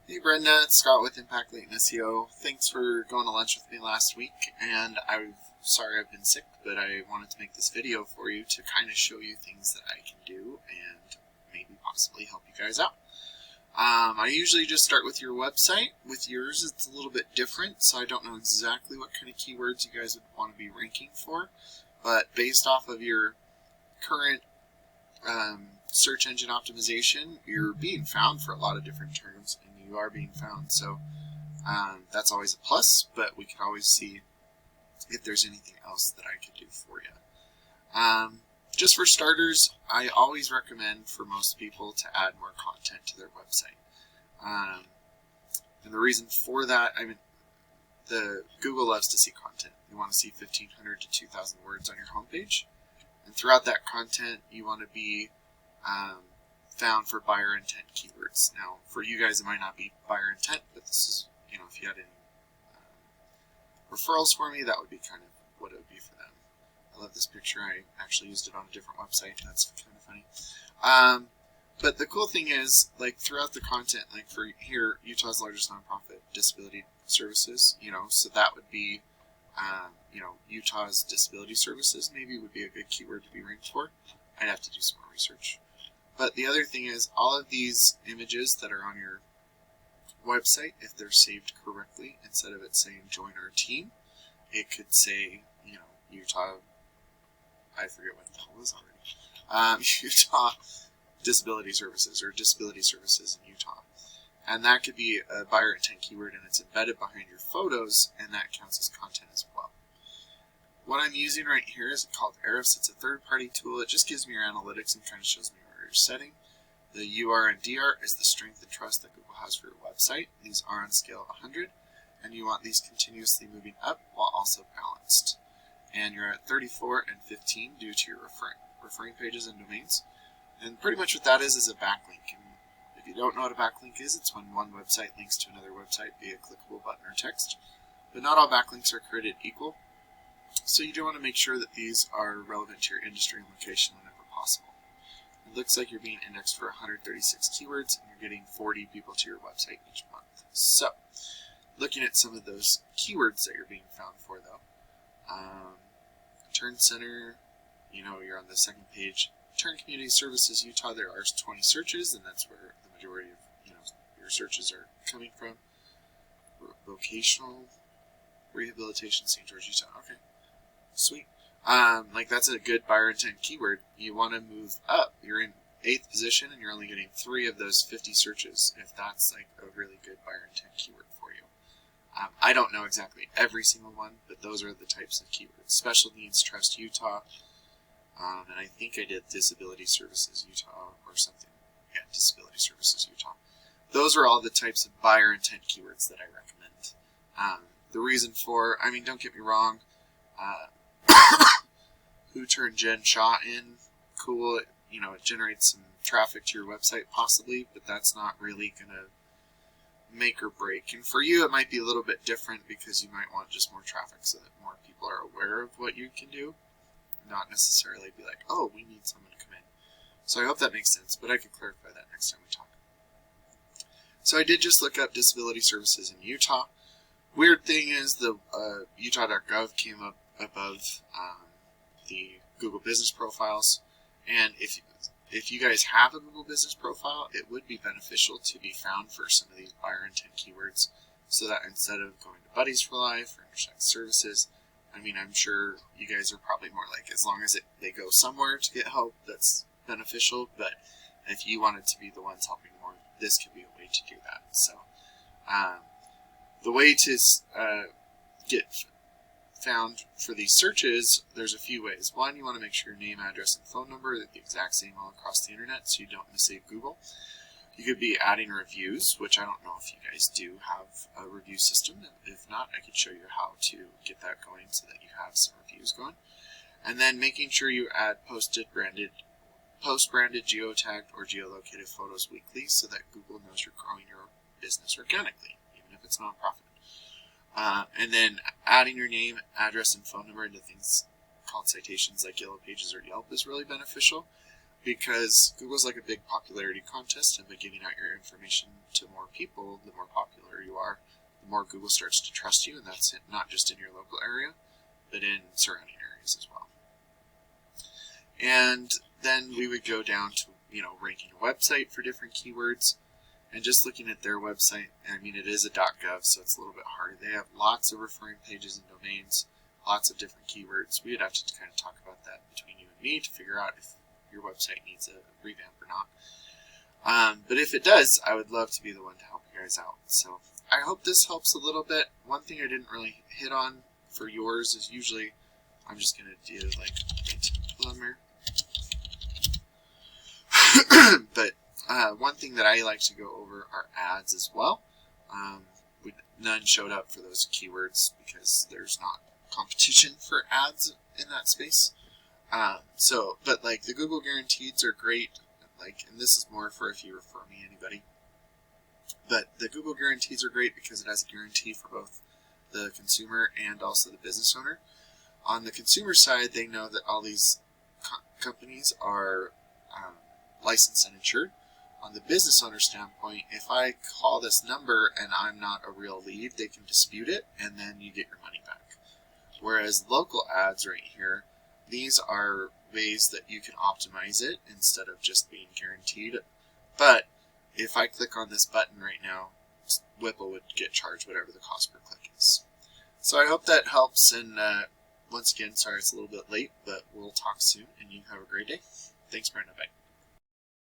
Hey Brenda, it's Scott with Impact Latent SEO. Thanks for going to lunch with me last week, and I'm sorry I've been sick, but I wanted to make this video for you to kind of show you things that I can do and maybe possibly help you guys out. I usually just start with your website. With yours, it's a little bit different, so I don't know exactly what kind of keywords you guys would want to be ranking for, but based off of your current search engine optimization, you're being found for a lot of different terms, and you are being found, so that's always a plus, but we can always see if there's anything else that I could do for you. Just for starters, I always recommend for most people to add more content to their website. And the reason for that, the Google loves to see content. You want to see 1,500 to 2,000 words on your homepage. And throughout that content, you want to be found for buyer intent keywords. Now, for you guys, it might not be buyer intent, but this is, if you had any referrals for me, that would be kind of what it would be for them. I love this picture. I actually used it on a different website. That's kind of funny. But the cool thing is, throughout the content, for here, Utah's largest nonprofit disability services, so that would be, Utah's disability services maybe would be a good keyword to be ranked for. I'd have to do some more research. But the other thing is, all of these images that are on your website, if they're saved correctly, instead of it saying join our team, it could say, Utah, I forget what the hell it was already, Utah Disability Services, or Disability Services in Utah. And that could be a buyer intent keyword, and it's embedded behind your photos, and that counts as content as well. What I'm using right here is called Ahrefs. It's a third-party tool. It just gives me your analytics and kind of shows me where you're setting. The UR and DR is the strength and trust that Google has for your website. These are on scale of 100, and you want these continuously moving up while also balanced. And you're at 34 and 15 due to your referring pages and domains. And pretty much what that is a backlink. And if you don't know what a backlink is, it's when one website links to another website via a clickable button or text. But not all backlinks are created equal. So you do want to make sure that these are relevant to your industry and location whenever possible. It looks like you're being indexed for 136 keywords, and you're getting 40 people to your website each month. So, looking at some of those keywords that you're being found for, though. Turn Center, you're on the second page. Turn Community Services Utah, there are 20 searches, and that's where the majority of your searches are coming from. Vocational Rehabilitation, St. George, Utah. Okay. Sweet. That's a good buyer intent keyword. You want to move up. You're in 8th position, and you're only getting 3 of those 50 searches, if that's a really good buyer intent keyword for you. I don't know exactly every single one, but those are the types of keywords. Special Needs Trust Utah, and I think I did Disability Services Utah or something. Yeah, Disability Services Utah. Those are all the types of buyer intent keywords that I recommend. The reason for, don't get me wrong, who turned Jen Shaw in? Cool. It generates some traffic to your website possibly, but that's not really going to make or break. And for you, it might be a little bit different because you might want just more traffic so that more people are aware of what you can do. Not necessarily be like, oh, we need someone to come in. So I hope that makes sense, but I could clarify that next time we talk. So I did just look up disability services in Utah. Weird thing is the utah.gov came up above the Google business profiles, and if you guys have a Google business profile, it would be beneficial to be found for some of these buyer intent keywords, so that instead of going to Buddies for Life or Intersect Services, I'm sure you guys are probably more as long as they go somewhere to get help, that's beneficial, but if you wanted to be the ones helping more, this could be a way to do that. So the way to get found for these searches, there's a few ways. One, you want to make sure your name, address, and phone number are the exact same all across the internet so you don't missave Google. You could be adding reviews, which I don't know if you guys do have a review system. If not, I could show you how to get that going so that you have some reviews going. And then making sure you add post-branded, geotagged, or geolocated photos weekly so that Google knows you're growing your business organically, even if it's nonprofit. And then adding your name, address, and phone number into things called citations like Yellow Pages or Yelp is really beneficial. because Google's like a big popularity contest, and by giving out your information to more people, the more popular you are, the more Google starts to trust you, and that's not just in your local area, but in surrounding areas as well. And then we would go down to, ranking a website for different keywords, and just looking at their website. I mean, it is a .gov, so it's a little bit harder. They have lots of referring pages and domains, lots of different keywords. We would have to kind of talk about that between you and me to figure out if your website needs a revamp or not. But if it does, I would love to be the one to help you guys out. So I hope this helps a little bit. One thing I didn't really hit on for yours is usually I'm just going to do like plumber. But one thing that I like to go over are ads as well. None showed up for those keywords because there's not competition for ads in that space. But like the Google Guaranteeds are great. And this is more for if you refer me anybody. But the Google Guarantees are great because it has a guarantee for both the consumer and also the business owner. On the consumer side, they know that all these companies are licensed and insured. On the business owner standpoint, if I call this number and I'm not a real lead, they can dispute it and then you get your money back. Whereas local ads right here, these are ways that you can optimize it instead of just being guaranteed. But if I click on this button right now, Whipple would get charged whatever the cost per click is. So I hope that helps, and once again, sorry it's a little bit late, but we'll talk soon, and you have a great day. Thanks, Brenda. Bye.